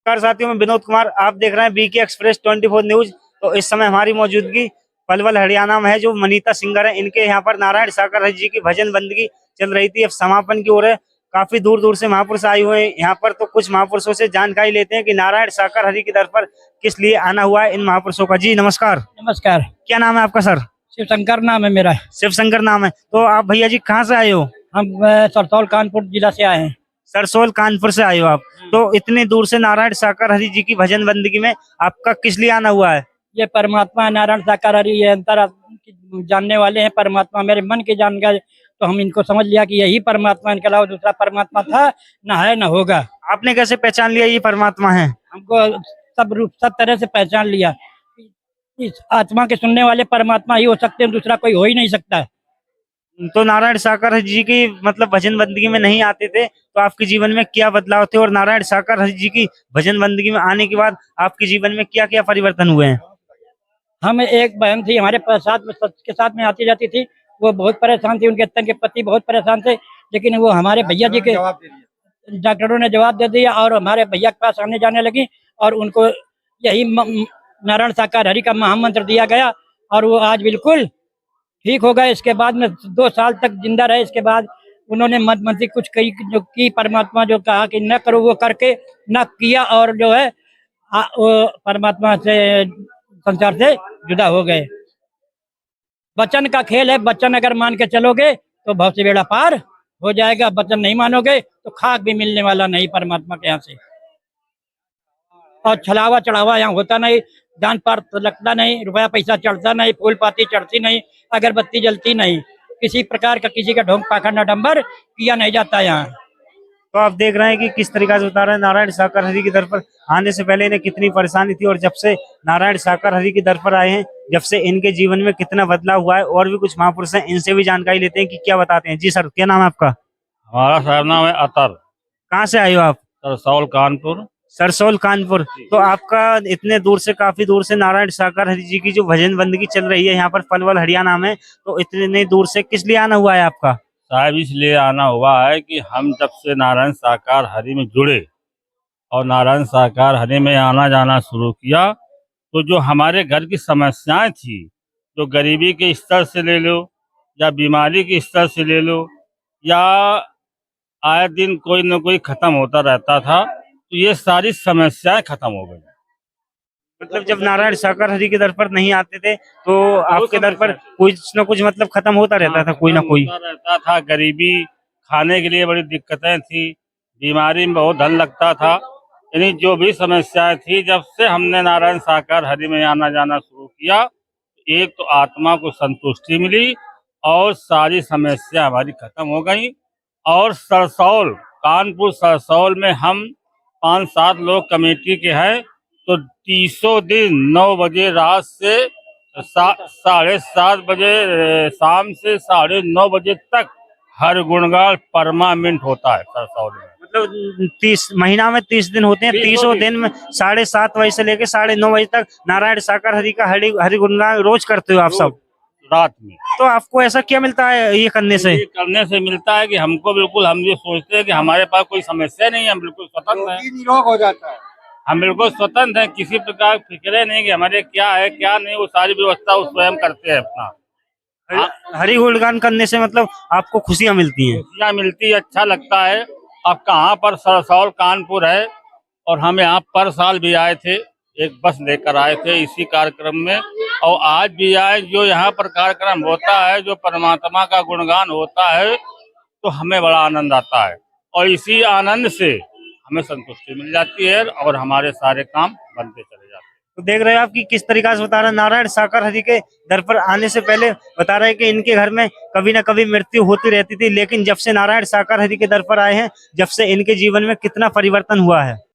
नमस्कार साथियों, मैं विनोद कुमार। आप देख रहे हैं बीके एक्सप्रेस 24 न्यूज। तो इस समय हमारी मौजूदगी पलवल हरियाणा में है। जो मनीता सिंगर है, इनके यहाँ पर नारायण सागर हरि जी की भजन बंदगी चल रही थी, अब समापन की ओर है। काफी दूर दूर से महापुरुष आए हुए हैं यहाँ पर। तो कुछ महापुरुषों से जानकारी लेते हैं कि नारायण सागर हरि की दर पर किस लिए आना हुआ है इन महापुरुषों का। जी नमस्कार। नमस्कार। क्या नाम है आपका सर? शिव शंकर नाम है मेरा। शिव शंकर नाम है। तो आप भैया जी कहाँ से आए हो? हम सरतौल कानपुर जिला से आए हैं। सरसोल कानपुर से आए हो आप? तो इतनी दूर से नारायण सागर हरि जी की भजन बंदगी में आपका किस लिए आना हुआ है? ये परमात्मा नारायण साकार हरि, ये अंतर जानने वाले हैं। परमात्मा मेरे मन के जान गए, तो हम इनको समझ लिया कि यही परमात्मा, इनके अलावा दूसरा परमात्मा था न है न होगा। आपने कैसे पहचान लिया ये परमात्मा है? हमको सब रूप सब तरह से पहचान लिया। इस आत्मा के सुनने वाले परमात्मा ही हो सकते हैं, दूसरा कोई हो ही नहीं सकता। तो नारायण सागर हरि जी की मतलब भजन बंदगी में नहीं आते थे, तो आपके जीवन में क्या बदलाव थे? और नारायण सागर हरि जी की भजन बंदगी में आने के बाद आपके जीवन में क्या क्या परिवर्तन हुए हैं? हम एक बहन थी हमारे साथ में, सच के साथ में आती जाती थी। वो बहुत परेशान थी, उनके तन के पति बहुत परेशान थे, लेकिन वो हमारे भैया जी के डॉक्टरों ने जवाब दे दिया और हमारे भैया के पास आने जाने लगी। और उनको यही नारायण साकार हरि का महामंत्र दिया गया और वो आज बिल्कुल ठीक हो गए। इसके बाद में 2 साल तक जिंदा रहे। इसके बाद उन्होंने मत मंत्री कुछ कही जो की, परमात्मा जो कहा कि न करो वो करके न किया, और जो है वो परमात्मा से, संसार से जुदा हो गए। वचन का खेल है, वचन अगर मान के चलोगे तो भव से बेड़ा पार हो जाएगा। वचन नहीं मानोगे तो खाक भी मिलने वाला नहीं परमात्मा के यहाँ से। और छलावा चढ़ावा यहाँ होता नहीं, दान पर लगता नहीं, रुपया पैसा चढ़ता नहीं, फूल पाती चढ़ती नहीं, अगरबत्ती जलती नहीं, किसी प्रकार का किसी का ढोंग पाखंड आडंबर किया नहीं जाता यहाँ। तो आप देख रहे हैं कि किस तरीके से बता रहे हैं नारायण सागर हरि की दर पर आने से पहले इन्हें कितनी परेशानी थी, और जब से नारायण सागर हरि की दर पर आए हैं, जब से इनके जीवन में कितना बदलाव हुआ है। और भी कुछ महापुरुष हैं, इनसे भी जानकारी लेते हैं कि क्या बताते हैं। जी सर, क्या नाम है आपका? हमारा साहब नाम है अतर। कहाँ से आए हो आप? सरसौल कानपुर। सरसोल कानपुर। तो आपका इतने दूर से, काफी दूर से नारायण सागर हरि जी की जो भजन बंदगी चल रही है यहाँ पर पलवल हरियाणा में, तो इतने दूर से किस लिए आना हुआ है आपका? साहब इसलिए आना हुआ है कि हम जब से नारायण साकार हरि में जुड़े और नारायण साकार हरि में आना जाना शुरू किया, तो जो हमारे घर की समस्याएं थी, जो गरीबी के स्तर से ले लो या बीमारी के स्तर से ले लो, या आए दिन कोई न कोई खत्म होता रहता था, तो ये सारी समस्याएं खत्म हो गई। मतलब जब नारायण सागर हरि के दर पर नहीं आते थे, तो आपके दर पर कुछ न कुछ मतलब खत्म होता रहता था, कोई ना कोई होता रहता था। गरीबी, खाने के लिए बड़ी दिक्कतें थी, बीमारी में बहुत धन लगता था। यानी जो भी समस्याएं थी, जब से हमने नारायण साकार हरि में आना जाना शुरू किया, एक तो आत्मा को संतुष्टि मिली और सारी समस्या हमारी खत्म हो गई। और सरसौल, कानपुर सरसौल में हम 5-7 लोग कमेटी के हैं, तो 30 दिन 9 बजे रात से 7:30 बजे शाम से 9:30 बजे तक हर गुणगान परमानेंट होता है सरसौल में। मतलब 30 महीना में 30 दिन होते हैं, 30 दिन में 7:30 बजे से लेकर 9:30 बजे तक नारायण सागर हरि का हरि गुणगान रोज करते हो आप सब? रात में। तो आपको ऐसा क्या मिलता है ये करने से? ये करने से मिलता है कि हमको बिल्कुल, हम ये सोचते हैं कि हमारे पास कोई समस्या नहीं है, हम बिल्कुल स्वतंत्र हैं, निरोग हो जाता है। हम बिल्कुल स्वतंत्र हैं, किसी प्रकार की फिक्र नहीं कि हमारे क्या है क्या नहीं, वो सारी व्यवस्था वो स्वयं करते हैं अपना। हरि गुणगान करने से मतलब आपको खुशियां मिलती हैं? खुशियाँ मिलती है, अच्छा लगता है। अब कहाँ पर सरसौल कानपुर है, और हम यहाँ पर साल भी आए थे, एक बस लेकर आए थे इसी कार्यक्रम में, और आज भी आए। जो यहाँ पर कार्यक्रम होता है, जो परमात्मा का गुणगान होता है, तो हमें बड़ा आनंद आता है, और इसी आनंद से हमें संतुष्टि मिल जाती है और हमारे सारे काम बनते चले जाते हैं। तो देख रहे हो आप कि किस तरीके से बता रहे हैं। नारायण सागर हरि के दर पर आने से पहले बता रहे हैं कि इनके घर में कभी ना कभी मृत्यु होती रहती थी, लेकिन जब से नारायण सागर हरि के दर पर आए हैं, जब से इनके जीवन में कितना परिवर्तन हुआ है।